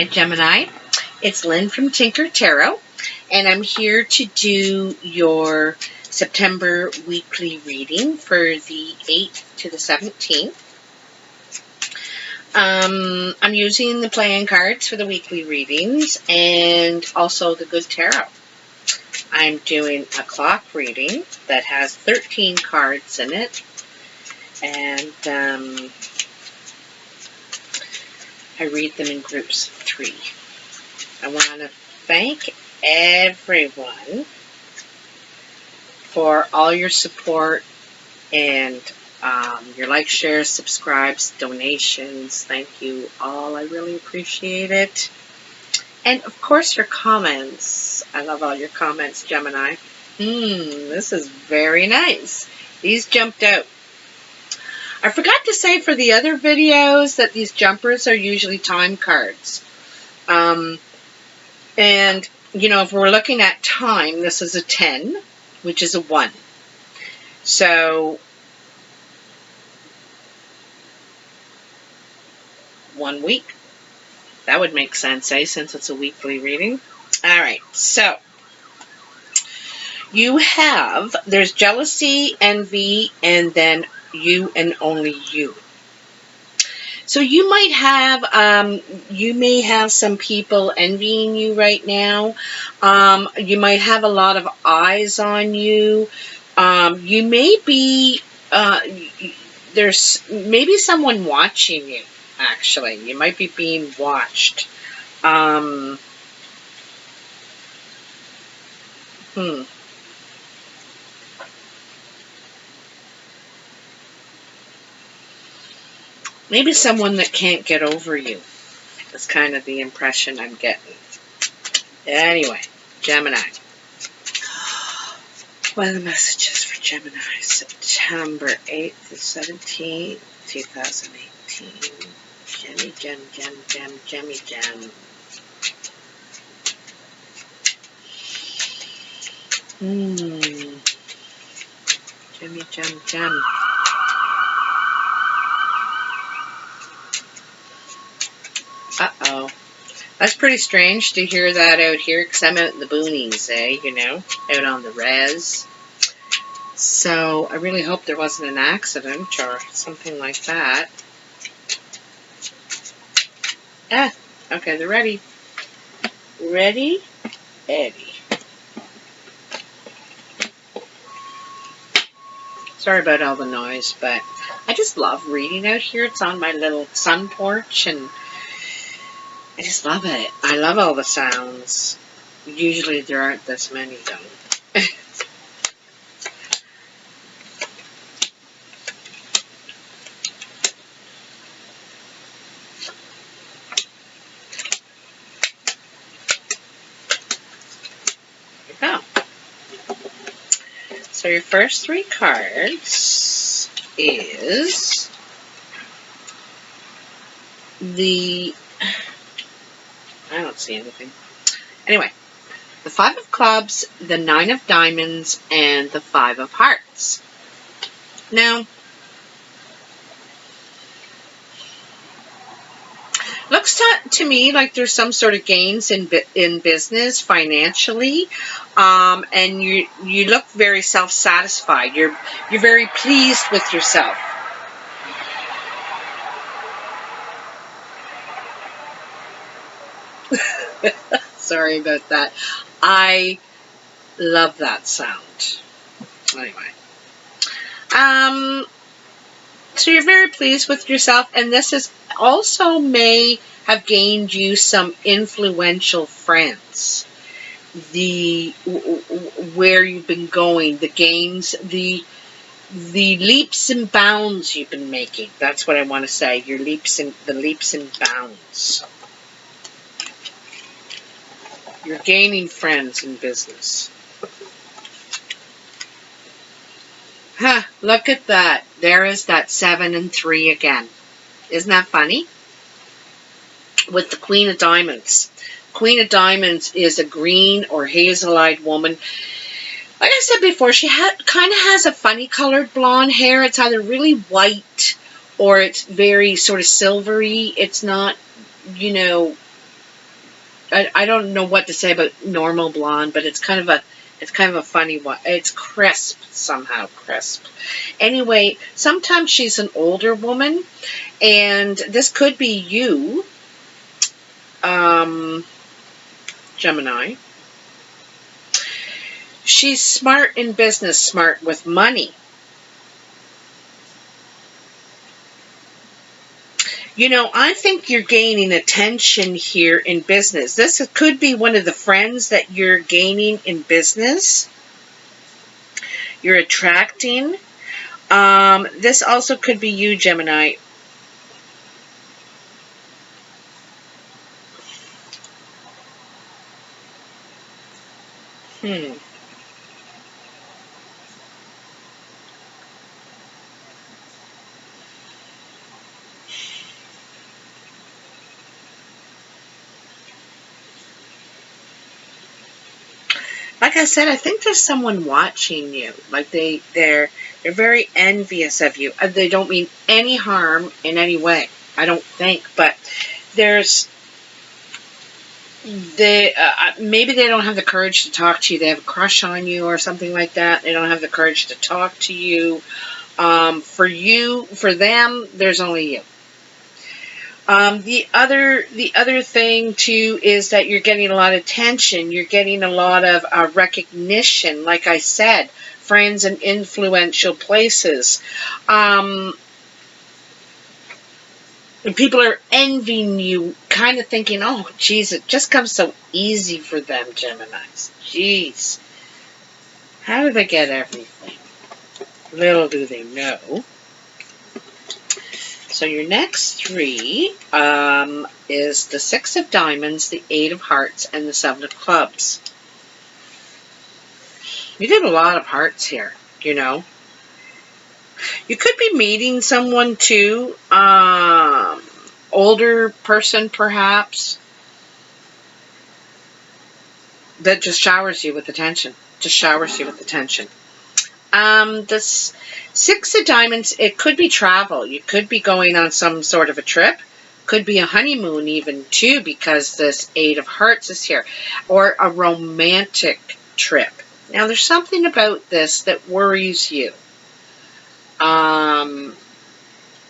Hi Gemini, it's Lynn from Tinker Tarot, and I'm here to do your September weekly reading for the 8th to the 17th. I'm using the playing cards for the weekly readings and also the Good Tarot. I'm doing a clock reading that has 13 cards in it, and I read them in groups of 3. I want to thank everyone for all your support and your likes, shares, subscribes, donations. Thank you all. I really appreciate it. And of course your comments. I love all your comments, Gemini. This is very nice. These jumped out. I forgot to say for the other videos that these jumpers are usually time cards. And, you know, if we're looking at time, this is a 10, which is a 1. So, 1 week. That would make sense, eh, since it's a weekly reading. All right, so you have, there's jealousy, envy, and then you and only you. So you might have, you may have some people envying you right now. You might have a lot of eyes on you. You may be, there's maybe someone watching you, actually. You might be being watched. Maybe someone that can't get over you. That's kind of the impression I'm getting. Anyway, Gemini. What are the messages for Gemini? September 8th to 17th, 2018. Gemmy, Gemmy. Gem. Uh-oh. That's pretty strange to hear that out here, because I'm out in the boonies, you know, out on the res. So I really hope there wasn't an accident or something like that. Okay, they're ready. Ready? Eddie. Sorry about all the noise, but I just love reading out here. It's on my little sun porch, and I just love it. I love all the sounds. Usually there aren't this many, though. There you go. So your first 3 cards is the... I don't see anything. Anyway, the 5 of clubs, the 9 of diamonds, and the 5 of hearts. Now, looks to me like there's some sort of gains in business financially, and you look very self-satisfied. You're very pleased with yourself. Sorry about that. I love that sound. Anyway. So you're very pleased with yourself, and this is also may have gained you some influential friends. Where you've been going, the gains, the leaps and bounds you've been making. That's what I want to say. The leaps and bounds. You're gaining friends in business. Look at that. There is that 7 and 3 again. Isn't that funny? With the Queen of Diamonds. Queen of Diamonds is a green or hazel-eyed woman. Like I said before, she kind of has a funny colored blonde hair. It's either really white or it's very sort of silvery. It's not, you know, I don't know what to say about normal blonde, but it's kind of a funny one. It's crisp somehow, crisp. Anyway, sometimes she's an older woman, and this could be you, Gemini. She's smart in business, smart with money. You know, I think you're gaining attention here in business. This could be one of the friends that you're gaining in business. You're attracting. This also could be you, Gemini. Like I said, I think there's someone watching you. Like they're very envious of you. They don't mean any harm in any way, I don't think. But there's maybe they don't have the courage to talk to you. They have a crush on you or something like that. They don't have the courage to talk to you. For them, there's only you. The other thing too is that you're getting a lot of attention. You're getting a lot of recognition. Like I said, friends in influential places. People are envying you, kind of thinking, "Oh, geez, it just comes so easy for them, Geminis. Jeez, how do they get everything?" Little do they know. So your next three is the Six of Diamonds, the Eight of Hearts, and the Seven of Clubs. You get a lot of hearts here, you know. You could be meeting someone too, older person perhaps, that just showers you with attention. Just showers you with attention. This Six of Diamonds, it could be travel. You could be going on some sort of a trip. Could be a honeymoon even too, because this Eight of Hearts is here. Or a romantic trip. Now there's something about this that worries you.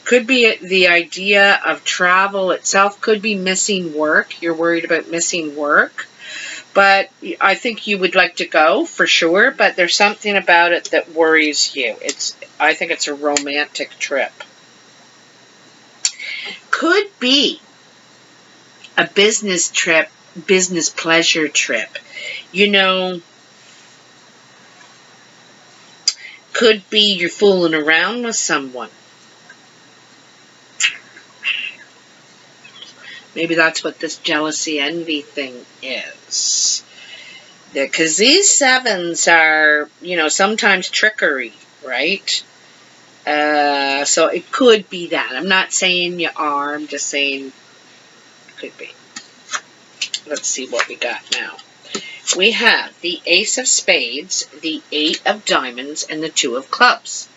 Could be the idea of travel itself. Could be missing work. You're worried about missing work. But I think you would like to go for sure, but there's something about it that worries you. I think it's a romantic trip. Could be a business trip, business pleasure trip. You know, could be you're fooling around with someone. Maybe that's what this jealousy, envy thing is. Because these sevens are, you know, sometimes trickery, right? So it could be that. I'm not saying you are. I'm just saying it could be. Let's see what we got now. We have the Ace of Spades, the Eight of Diamonds, and the Two of Clubs.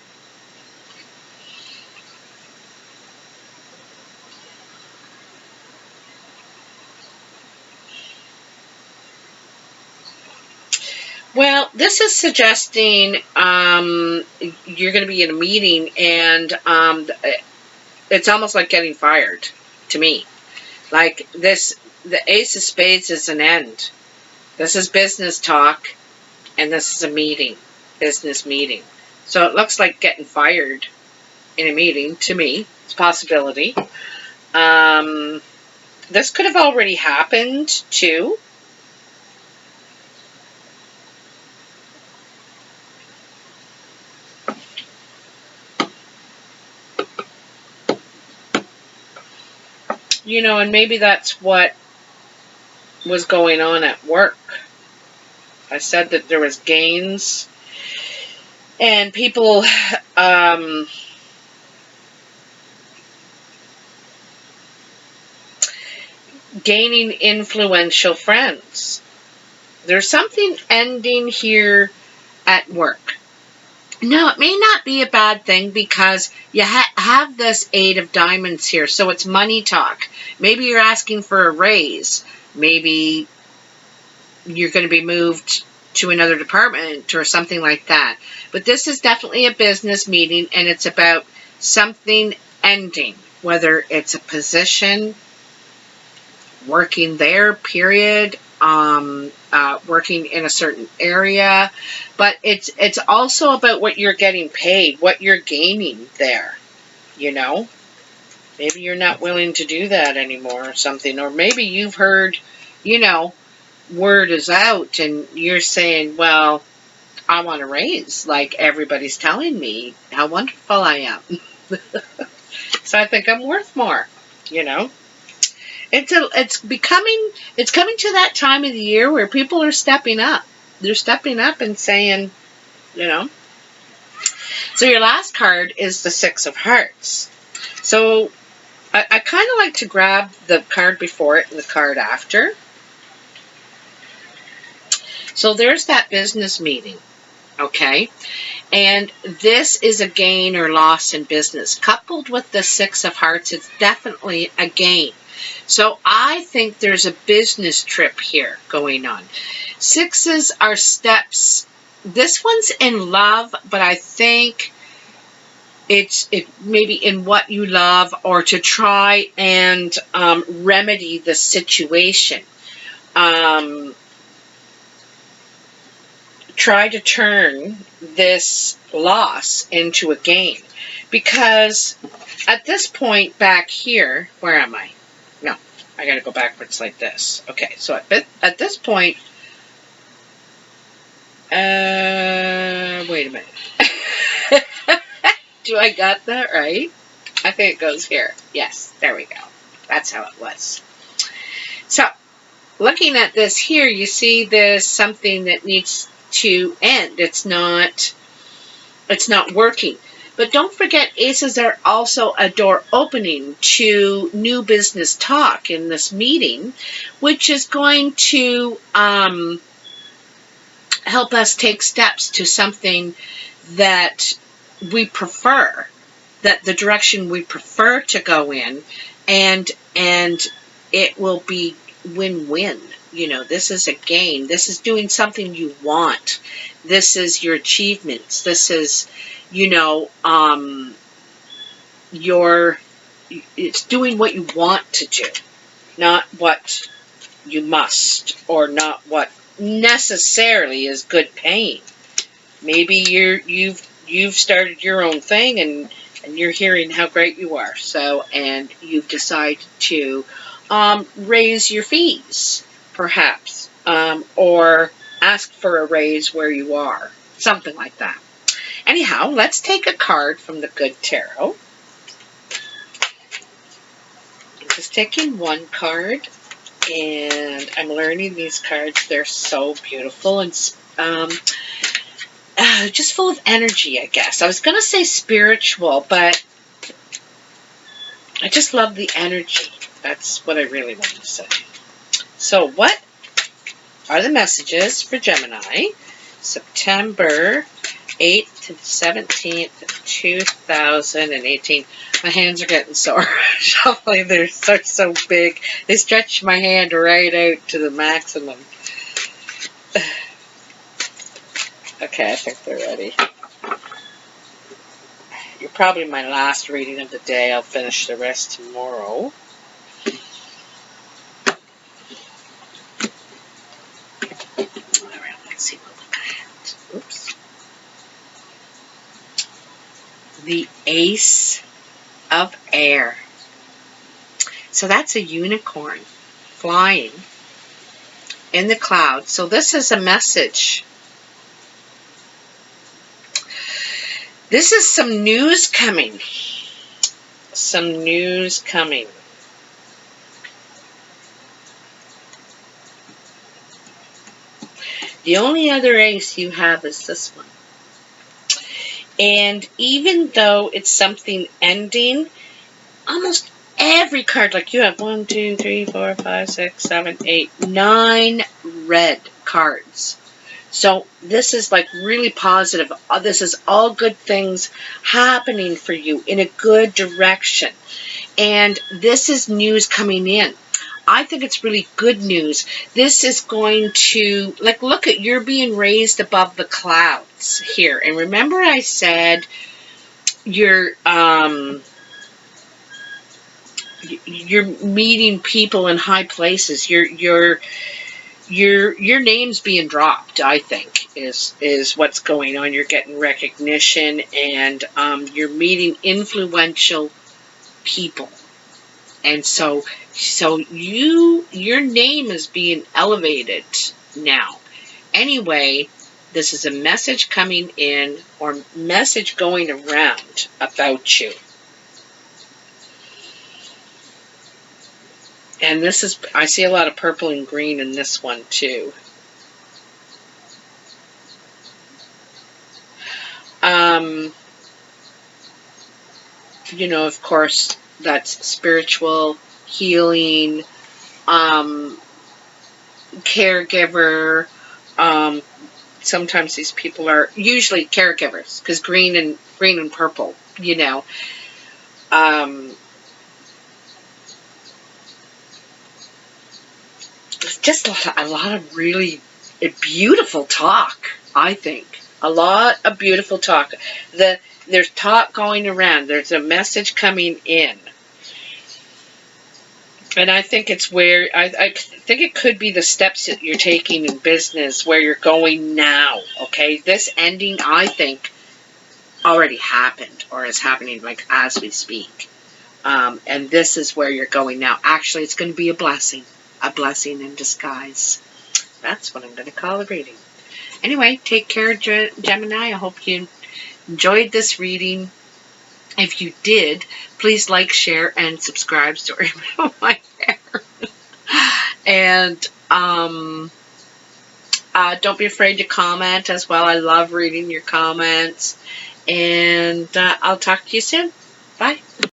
Well, this is suggesting you're going to be in a meeting, and it's almost like getting fired to me. Like this, the Ace of Spades is an end. This is business talk, and this is a meeting, business meeting. So it looks like getting fired in a meeting to me. It's a possibility. This could have already happened too. You know, and maybe that's what was going on at work. I said that there was gains and people gaining influential friends. There's something ending here at work. No, it may not be a bad thing because you have this 8 of diamonds here, so it's money talk. Maybe you're asking for a raise. Maybe you're going to be moved to another department or something like that. But this is definitely a business meeting, and it's about something ending, whether it's a position, working there, period, working in a certain area, but it's also about what you're getting paid, what you're gaining there, you know. Maybe you're not willing to do that anymore or something, or maybe you've heard, you know, word is out and you're saying, well, I want a raise, like everybody's telling me how wonderful I am. So I think I'm worth more, you know. It's coming to that time of the year where people are stepping up. They're stepping up and saying, you know. So your last card is the 6 of Hearts. So I kind of like to grab the card before it and the card after. So there's that business meeting, okay? And this is a gain or loss in business. Coupled with the 6 of Hearts, it's definitely a gain. So I think there's a business trip here going on. 6s are steps. This one's in love, but I think it maybe in what you love or to try and remedy the situation. Try to turn this loss into a gain. Because at this point back here, where am I? No, I got to go backwards like this. Okay, so at this point, wait a minute. Do I got that right? I think it goes here. Yes, there we go. That's how it was. So, looking at this here, you see there's something that needs to end. It's not working. But don't forget, aces are also a door opening to new business talk in this meeting, which is going to help us take steps to something that we prefer, that the direction we prefer to go in, and it will be win-win. You know, this is a gain. This is doing something you want. This is your achievements. This is, you know, it's doing what you want to do, not what you must, or not what necessarily is good paying. Maybe you've started your own thing and you're hearing how great you are. So, and you've decided to raise your fees, perhaps, or ask for a raise where you are, something like that. Anyhow, let's take a card from the Good Tarot. I'm just taking one card, and I'm learning these cards. They're so beautiful and just full of energy, I guess. I was going to say spiritual, but I just love the energy. That's what I really want to say. So what are the messages for Gemini, September 8th to 17th, 2018. My hands are getting sore. Shuffling, they're so big. They stretch my hand right out to the maximum. Okay, I think they're ready. You're probably my last reading of the day. I'll finish the rest tomorrow. Alright, let's see what I had. Oops. The Ace of Air. So that's a unicorn flying in the clouds. So this is a message. This is some news coming. Some news coming. The only other ace you have is this one. And even though it's something ending, almost every card, like you have 1, 2, 3, 4, 5, 6, 7, 8, 9 red cards. So this is like really positive. This is all good things happening for you in a good direction. And this is news coming in. I think it's really good news. This is going to, like, look at, you're being raised above the clouds here. And remember I said you're meeting people in high places. Your name's being dropped, I think, is what's going on. You're getting recognition, and you're meeting influential people. And so your name is being elevated now. Anyway, this is a message coming in, or message going around about you. And this is, I see a lot of purple and green in this one too. You know, of course, that's spiritual, healing, caregiver. Sometimes these people are usually caregivers, because green and purple, you know. Just a lot of really beautiful talk, I think. A lot of beautiful talk. There's talk going around. There's a message coming in. And I think it's where, I think it could be the steps that you're taking in business, where you're going now, okay? This ending, I think, already happened, or is happening, like, as we speak. And this is where you're going now. Actually, it's going to be a blessing in disguise. That's what I'm going to call the reading. Anyway, take care, Gemini. I hope you enjoyed this reading. If you did, please like, share, and subscribe. Sorry about my hair. And don't be afraid to comment as well. I love reading your comments. And I'll talk to you soon. Bye.